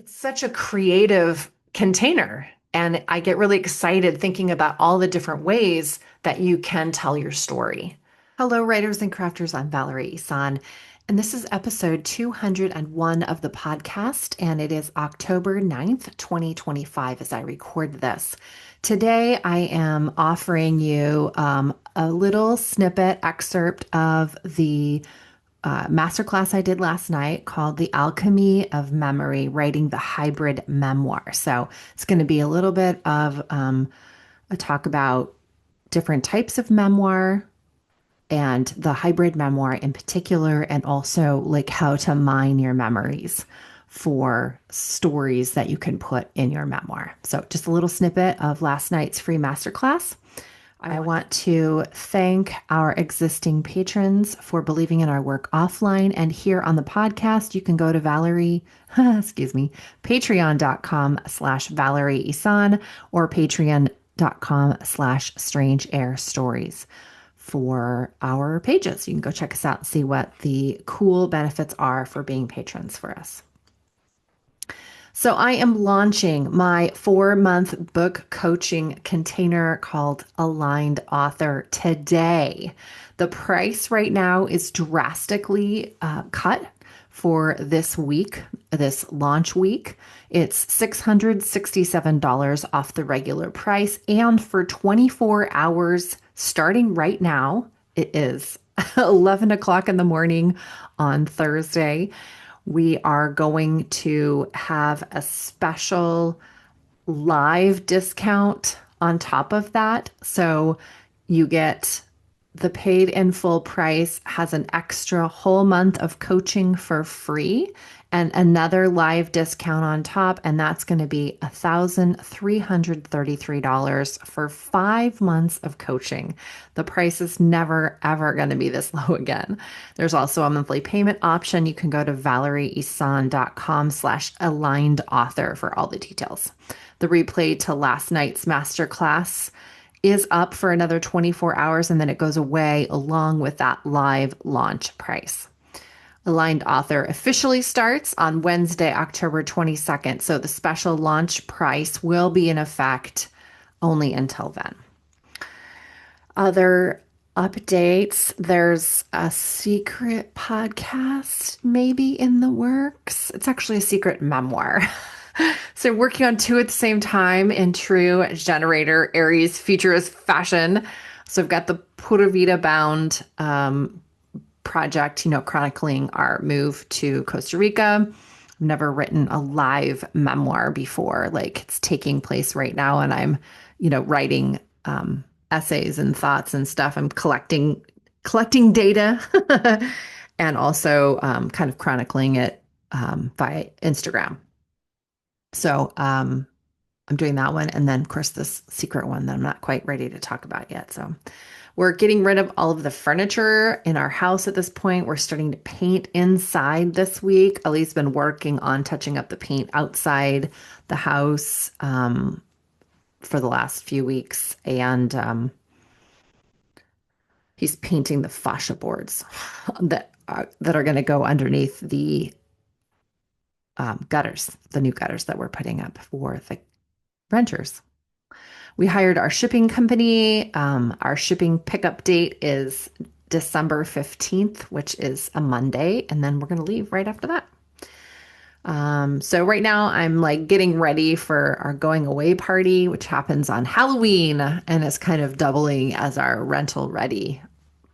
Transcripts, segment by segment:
It's such a creative container. And I get really excited thinking about all the different ways that you can tell your story. Hello, writers and crafters. I'm Valerie Isan, and this is episode 201 of the podcast, and it is October 9th, 2025, as I record this. Today, I am offering you a little snippet excerpt of the masterclass I did last night called The Alchemy of Memory, Writing the Hybrid Memoir. So it's going to be a little bit of a talk about different types of memoir and the hybrid memoir in particular, and also like how to mine your memories for stories that you can put in your memoir. So just a little snippet of last night's free masterclass. I want to thank our existing patrons for believing in our work offline. And here on the podcast, you can go to patreon.com/Valerie Isan or patreon.com/Strange Air Stories for our pages. You can go check us out and see what the cool benefits are for being patrons for us. So I am launching my 4-month book coaching container called Aligned Author today. The price right now is drastically cut for this week, this launch week. It's $667 off the regular price. And for 24 hours starting right now, it is 11 o'clock in the morning on Thursday. We are going to have a special live discount on top of that. So you get the paid in full price, has an extra whole month of coaching for free and another live discount on top. And that's going to be $1,333 for 5 months of coaching. The price is never, ever going to be this low again. There's also a monthly payment option. You can go to valerieisan.com/aligned author for all the details. The replay to last night's masterclass is up for another 24 hours, and then it goes away along with that live launch price. Aligned Author officially starts on Wednesday, October 22nd. So the special launch price will be in effect only until then. Other updates, there's a secret podcast maybe in the works. It's actually a secret memoir. So working on two at the same time in true generator Aries futurist fashion. So I've got the Pura Vida Bound project, chronicling our move to Costa Rica. I've never written a live memoir before. Like, it's taking place right now, and I'm, writing essays and thoughts and stuff. I'm collecting data and also kind of chronicling it via Instagram. So I'm doing that one. And then, of course, this secret one that I'm not quite ready to talk about yet. So we're getting rid of all of the furniture in our house at this point. We're starting to paint inside this week. Ali's been working on touching up the paint outside the house for the last few weeks. And he's painting the fascia boards that are going to go underneath the gutters, the new gutters that we're putting up for the renters. We hired our shipping company. Our shipping pickup date is December 15th, which is a Monday, and then we're going to leave right after that. So right now I'm like getting ready for our going away party, which happens on Halloween and is kind of doubling as our rental ready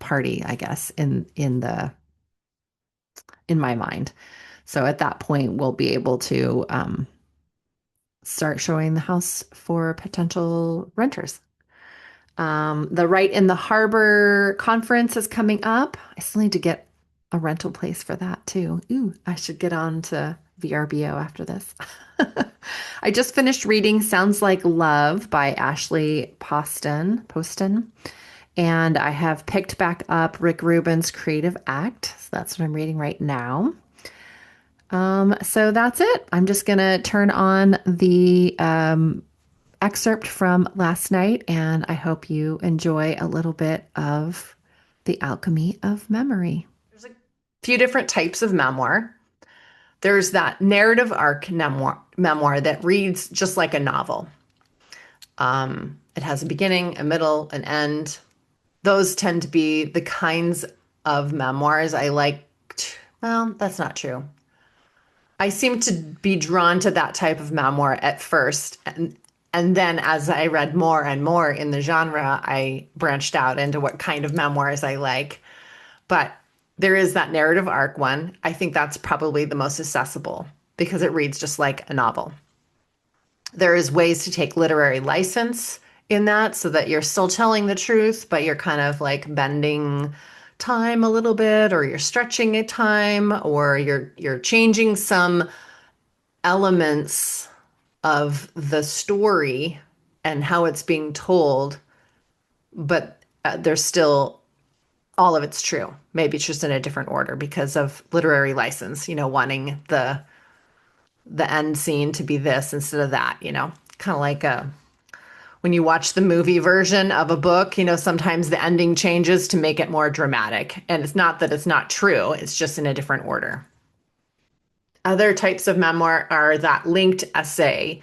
party, I guess, in my mind. So at that point, we'll be able to start showing the house for potential renters. The Right in the Harbor conference is coming up. I still need to get a rental place for that too. Ooh, I should get on to VRBO after this. I just finished reading Sounds Like Love by Ashley Poston. And I have picked back up Rick Rubin's Creative Act. So that's what I'm reading right now. So that's it. I'm just going to turn on the excerpt from last night, and I hope you enjoy a little bit of The Alchemy of Memory. There's a few different types of memoir. There's that narrative arc memoir that reads just like a novel. It has a beginning, a middle, an end. Those tend to be the kinds of memoirs I liked. Well, that's not true. I seem to be drawn to that type of memoir at first. And then as I read more and more in the genre, I branched out into what kind of memoirs I like. But there is that narrative arc one. I think that's probably the most accessible because it reads just like a novel. There is ways to take literary license in that so that you're still telling the truth, but you're kind of like bending time a little bit, or you're stretching a time, or you're changing some elements of the story and how it's being told, but there's still all of it's true. Maybe it's just in a different order because of literary license, wanting the end scene to be this instead of that, kind of like when you watch the movie version of a book, sometimes the ending changes to make it more dramatic. And it's not that it's not true, it's just in a different order. Other types of memoir are that linked essay.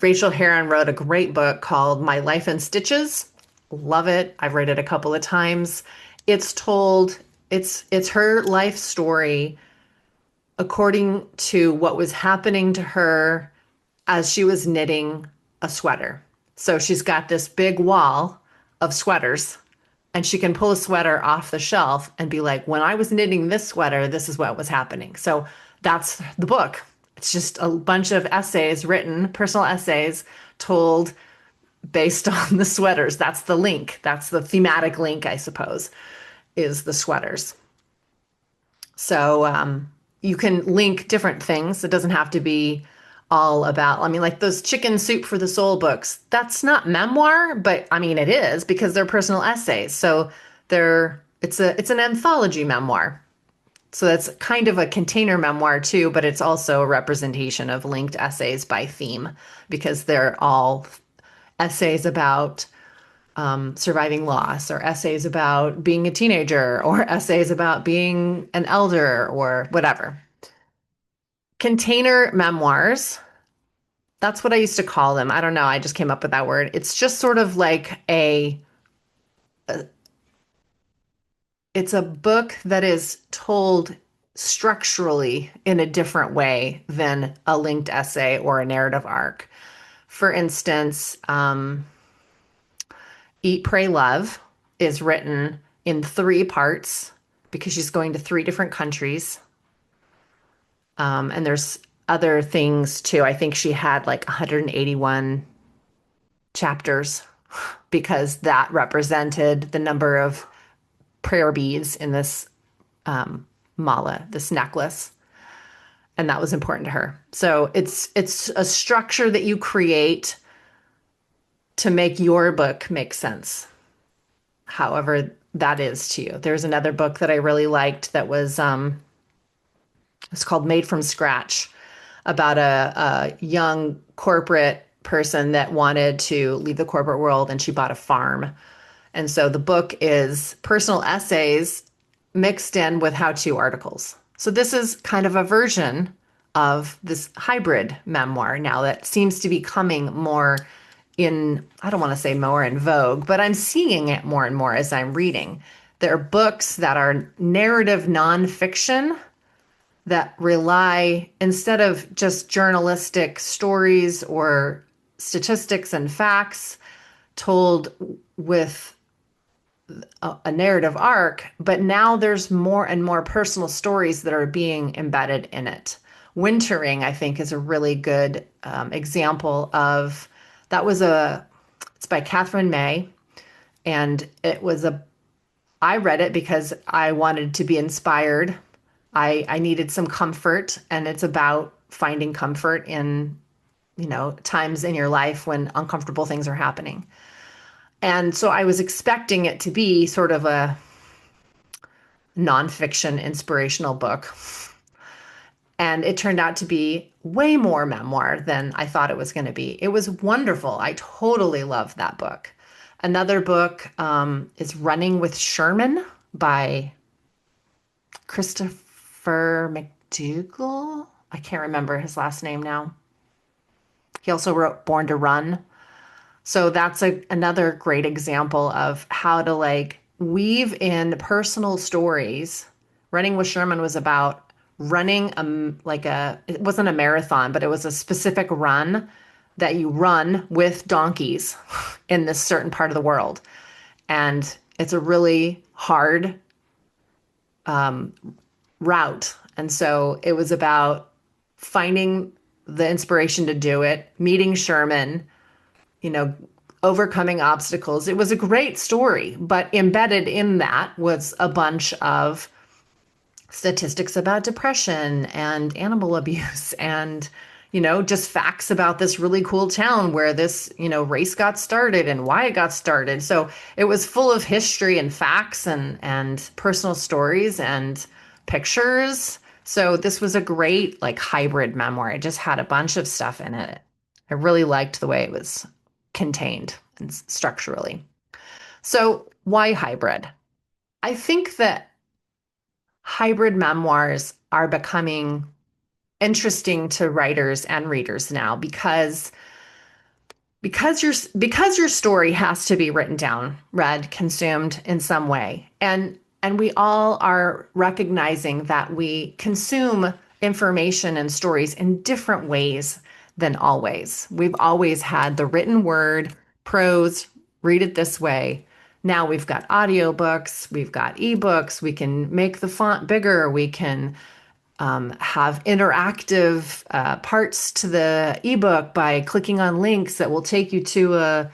Rachel Herron wrote a great book called My Life in Stitches. Love it. I've read it a couple of times. It's told, it's her life story according to what was happening to her as she was knitting a sweater. So she's got this big wall of sweaters, and she can pull a sweater off the shelf and be like, when I was knitting this sweater, this is what was happening. So that's the book. It's just a bunch of essays written, personal essays told based on the sweaters. That's the link. That's the thematic link, I suppose, is the sweaters. So you can link different things. It doesn't have to be all about, like those Chicken Soup for the Soul books. That's not memoir, but it is because they're personal essays. So it's an anthology memoir. So that's kind of a container memoir too, but it's also a representation of linked essays by theme because they're all essays about surviving loss, or essays about being a teenager, or essays about being an elder, or whatever. Container memoirs, that's what I used to call them. I don't know. I just came up with that word. It's just sort of like it's a book that is told structurally in a different way than a linked essay or a narrative arc. For instance, Eat, Pray, Love is written in 3 parts because she's going to 3 different countries. And there's other things too. I think she had like 181 chapters because that represented the number of prayer beads in this mala, this necklace. And that was important to her. So it's a structure that you create to make your book make sense, however that is to you. There's another book that I really liked that was it's called Made from Scratch, about a young corporate person that wanted to leave the corporate world, and she bought a farm. And so the book is personal essays mixed in with how-to articles. So this is kind of a version of this hybrid memoir now that seems to be coming more in, I don't want to say more in vogue, but I'm seeing it more and more as I'm reading. There are books that are narrative nonfiction that rely, instead of just journalistic stories or statistics and facts told with a narrative arc, but now there's more and more personal stories that are being embedded in it. Wintering, I think, is a really good example of that. It's by Catherine May, and I read it because I wanted to be inspired. I needed some comfort, and it's about finding comfort in, times in your life when uncomfortable things are happening. And so I was expecting it to be sort of a nonfiction inspirational book. And it turned out to be way more memoir than I thought it was going to be. It was wonderful. I totally loved that book. Another book is Running with Sherman by Christopher Dougal. I can't remember his last name now. He also wrote Born to Run. So that's another great example of how to like weave in personal stories. Running with Sherman was about running it wasn't a marathon, but it was a specific run that you run with donkeys in this certain part of the world. And it's a really hard route. And so it was about finding the inspiration to do it, meeting Sherman, you know, overcoming obstacles. It was a great story, but embedded in that was a bunch of statistics about depression and animal abuse and, just facts about this really cool town where this, race got started and why it got started. So it was full of history and facts and personal stories and pictures. So this was a great like hybrid memoir. It just had a bunch of stuff in it. I really liked the way it was contained and structurally. So why hybrid? I think that hybrid memoirs are becoming interesting to writers and readers now because your story has to be written down, read, consumed in some way. And we all are recognizing that we consume information and stories in different ways than always. We've always had the written word, prose, read it this way. Now we've got audiobooks, we've got ebooks, we can make the font bigger, we can have interactive parts to the ebook by clicking on links that will take you to a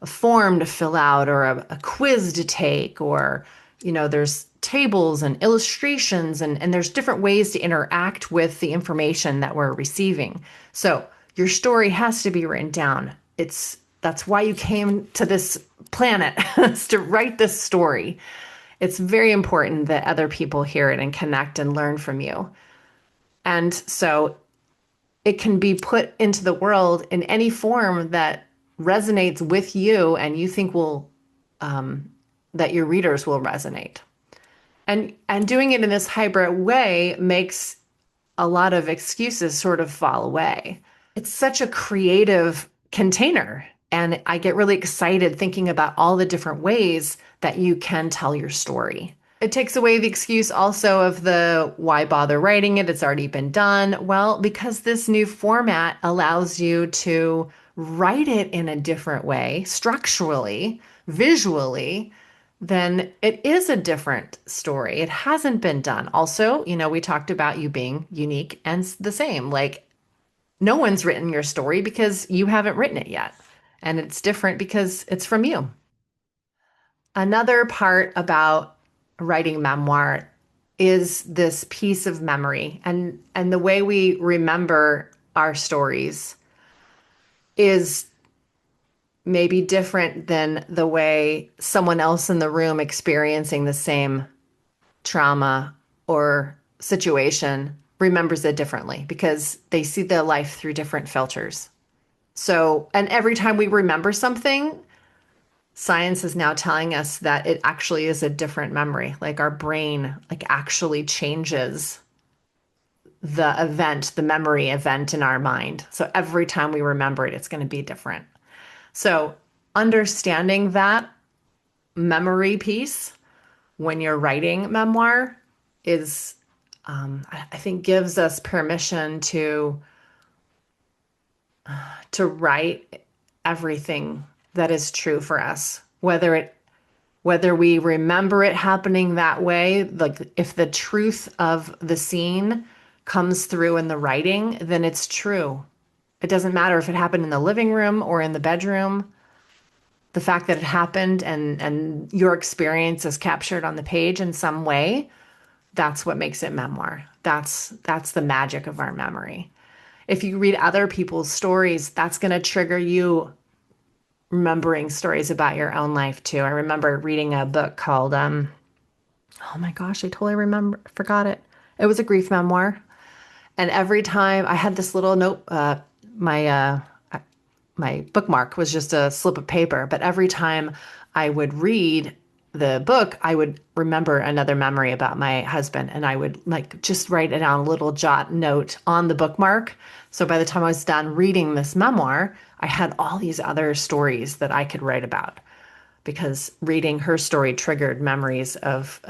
form to fill out or a quiz to take, or, there's tables and illustrations and there's different ways to interact with the information that we're receiving. So your story has to be written down. That's why you came to this planet, is to write this story. It's very important that other people hear it and connect and learn from you. And so it can be put into the world in any form that resonates with you and you think that your readers will resonate. And doing it in this hybrid way makes a lot of excuses sort of fall away. It's such a creative container. And I get really excited thinking about all the different ways that you can tell your story. It takes away the excuse also of the why bother writing it? It's already been done. Well, because this new format allows you to write it in a different way, structurally, visually, then it is a different story. It hasn't been done. Also, we talked about you being unique and the same. Like, no one's written your story because you haven't written it yet. And it's different because it's from you. Another part about writing memoir is this piece of memory, and the way we remember our stories is maybe different than the way someone else in the room experiencing the same trauma or situation remembers it differently because they see their life through different filters. So, and every time we remember something, science is now telling us that it actually is a different memory. Like our brain like actually changes the event, the memory event in our mind. So every time we remember it, it's going to be different. So understanding that memory piece when you're writing memoir is, I think, gives us permission to write everything that is true for us, whether we remember it happening that way, like if the truth of the scene comes through in the writing, then it's true. It doesn't matter if it happened in the living room or in the bedroom. The fact that it happened and your experience is captured on the page in some way, that's what makes it memoir. That's the magic of our memory. If you read other people's stories, that's going to trigger you remembering stories about your own life too. I remember reading a book called, oh my gosh, I totally forgot it. It was a grief memoir. And every time I had this little note, my bookmark was just a slip of paper, but every time I would read the book, I would remember another memory about my husband and I would like just write it down a little jot note on the bookmark. So by the time I was done reading this memoir, I had all these other stories that I could write about because reading her story triggered memories of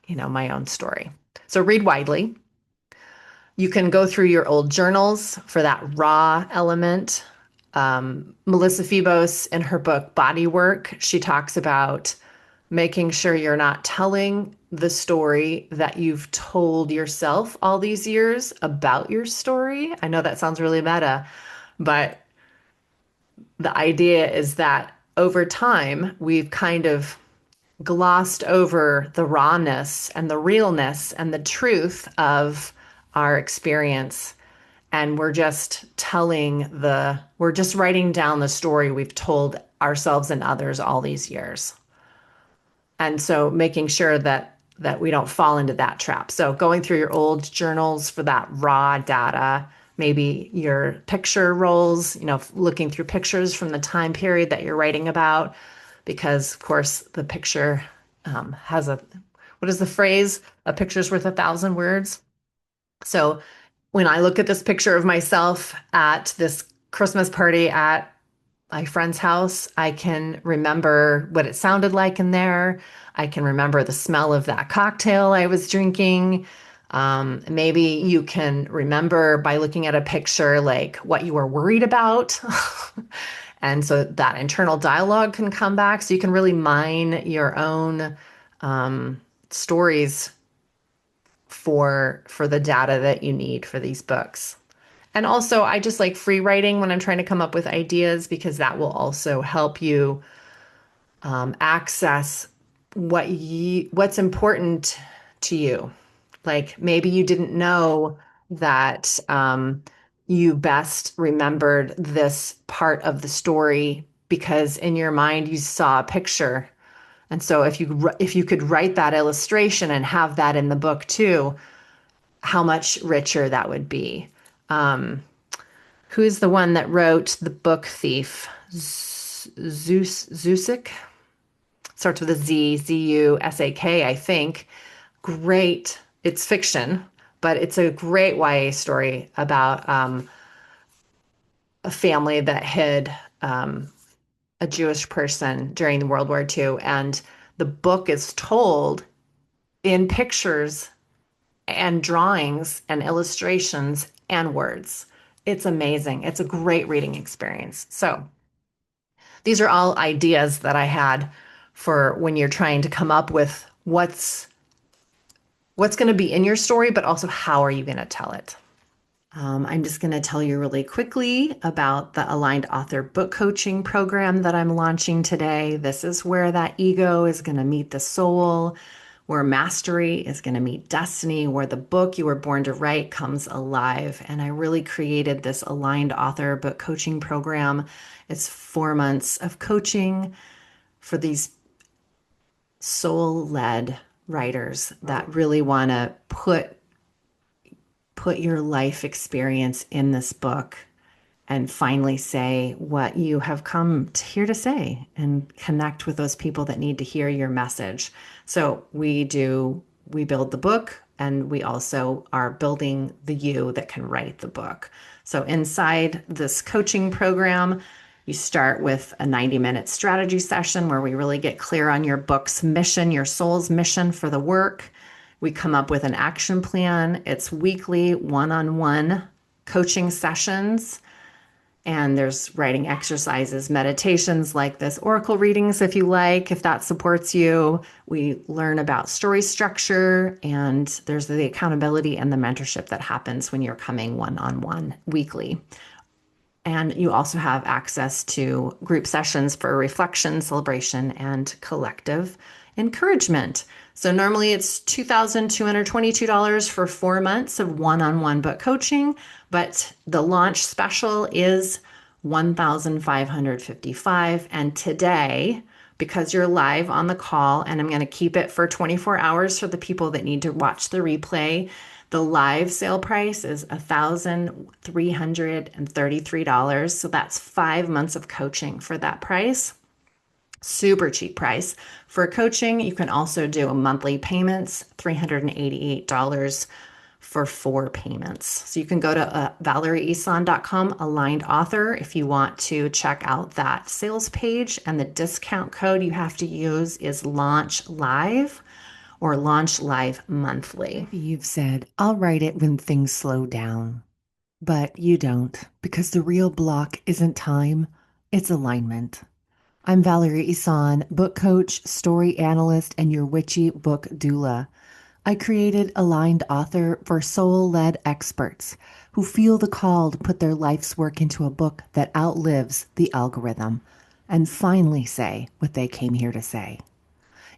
my own story. So read widely. You can go through your old journals for that raw element. Melissa Febos, in her book Body Work, she talks about making sure you're not telling the story that you've told yourself all these years about your story. I know that sounds really meta, but the idea is that over time, we've kind of glossed over the rawness and the realness and the truth of our experience. And we're just writing down the story we've told ourselves and others all these years. And so making sure that we don't fall into that trap. So going through your old journals for that raw data, maybe your picture rolls, looking through pictures from the time period that you're writing about, because of course the picture has what is the phrase? A picture's worth 1,000 words. So when I look at this picture of myself at this Christmas party at my friend's house, I can remember what it sounded like in there. I can remember the smell of that cocktail I was drinking. Maybe you can remember by looking at a picture like what you were worried about. And so that internal dialogue can come back. So you can really mine your own stories for the data that you need for these books. And also, I just like free writing when I'm trying to come up with ideas because that will also help you access what's important to you. Like maybe you didn't know that you best remembered this part of the story because in your mind you saw a picture. And so if you could write that illustration and have that in the book too, how much richer that would be. Who's the one that wrote The Book Thief? Zusik? Starts with a Z, Zusak, I think. Great. It's fiction, but it's a great YA story about a family that hid a Jewish person during World War II. And the book is told in pictures and drawings and illustrations and words. It's amazing. It's a great reading experience. So these are all ideas that I had for when you're trying to come up with what's going to be in your story, but also how are you going to tell it. I'm just going to tell you really quickly about the Aligned Author Book Coaching Program that I'm launching today. This is where that ego is going to meet the soul, where mastery is going to meet destiny, where the book you were born to write comes alive. And I really created this Aligned Author Book Coaching Program. It's 4 months of coaching for these soul-led writers that really want to put your life experience in this book and finally say what you have come here to say and connect with those people that need to hear your message. So we build the book and we also are building the you that can write the book. So inside this coaching program, you start with a 90-minute strategy session where we really get clear on your book's mission, your soul's mission for the work. We come up with an action plan. It's weekly one-on-one coaching sessions. And there's writing exercises, meditations like this, oracle readings if you like, if that supports you. We learn about story structure, and there's the accountability and the mentorship that happens when you're coming one-on-one weekly. And you also have access to group sessions for reflection, celebration, and collective encouragement. So normally it's $2,222 for 4 months of one-on-one book coaching, but the launch special is $1,555. And today, because you're live on the call, and I'm going to keep it for 24 hours for the people that need to watch the replay, the live sale price is $1,333. So that's 5 months of coaching for that price. Super cheap price. For coaching, you can also do monthly payments, $388 for 4 payments. So you can go to ValerieIsan.com, aligned author, if you want to check out that sales page. And the discount code you have to use is Launch Live or Launch Live Monthly. Maybe you've said, I'll write it when things slow down. But you don't, because the real block isn't time, it's alignment. I'm Valerie Isan, book coach, story analyst, and your witchy book doula. I created Aligned Author for soul-led experts who feel the call to put their life's work into a book that outlives the algorithm and finally say what they came here to say.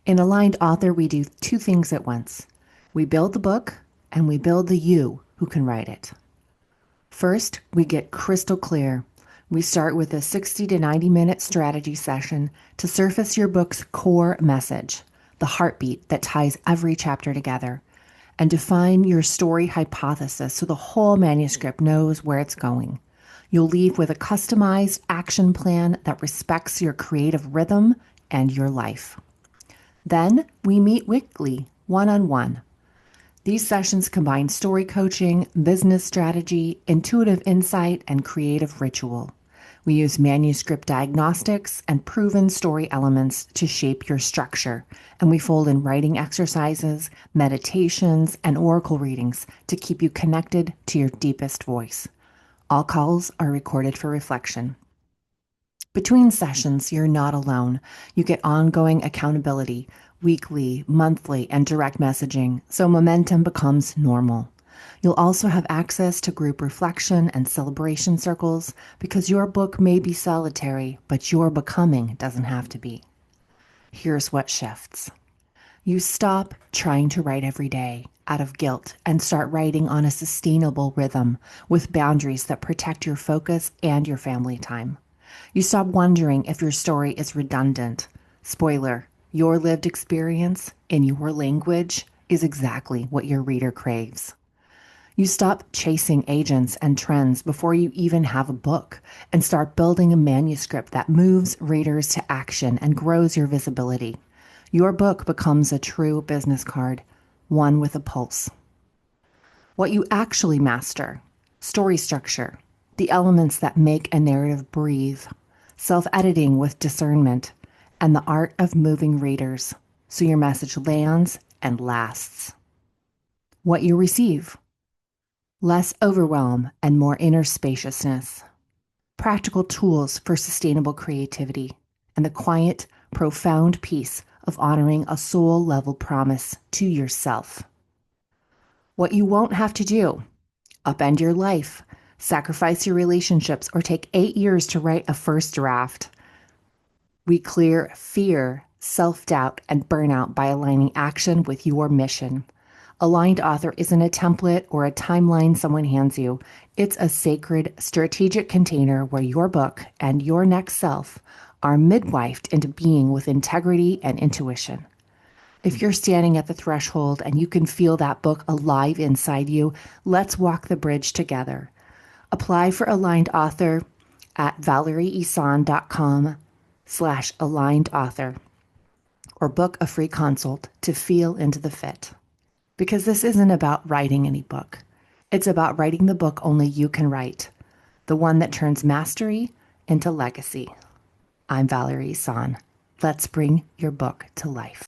In Aligned Author, we do two things at once. We build the book and we build the you who can write it. First, we get crystal clear. We start with a 60 to 90-minute strategy session to surface your book's core message, the heartbeat that ties every chapter together, and define your story hypothesis so the whole manuscript knows where it's going. You'll leave with a customized action plan that respects your creative rhythm and your life. Then we meet weekly, one-on-one. These sessions combine story coaching, business strategy, intuitive insight, and creative ritual. We use manuscript diagnostics and proven story elements to shape your structure, and we fold in writing exercises, meditations, and oracle readings to keep you connected to your deepest voice. All calls are recorded for reflection. Between sessions, you're not alone. You get ongoing accountability, weekly, monthly, and direct messaging, so momentum becomes normal. You'll also have access to group reflection and celebration circles because your book may be solitary, but your becoming doesn't have to be. Here's what shifts. You stop trying to write every day out of guilt and start writing on a sustainable rhythm with boundaries that protect your focus and your family time. You stop wondering if your story is redundant. Spoiler, your lived experience in your language is exactly what your reader craves. You stop chasing agents and trends before you even have a book and start building a manuscript that moves readers to action and grows your visibility. Your book becomes a true business card, one with a pulse. What you actually master: story structure, the elements that make a narrative breathe, self-editing with discernment, and the art of moving readers so your message lands and lasts. What you receive: less overwhelm and more inner spaciousness, practical tools for sustainable creativity, and the quiet, profound peace of honoring a soul-level promise to yourself. What you won't have to do: upend your life, sacrifice your relationships, or take 8 years to write a first draft. We clear fear, self-doubt, and burnout by aligning action with your mission. Aligned Author isn't a template or a timeline someone hands you. It's a sacred, strategic container where your book and your next self are midwifed into being with integrity and intuition. If you're standing at the threshold and you can feel that book alive inside you, let's walk the bridge together. Apply for Aligned Author at ValerieIsan.com/aligned author or book a free consult to feel into the fit. Because this isn't about writing any book. It's about writing the book only you can write, the one that turns mastery into legacy. I'm Valerie Isan. Let's bring your book to life.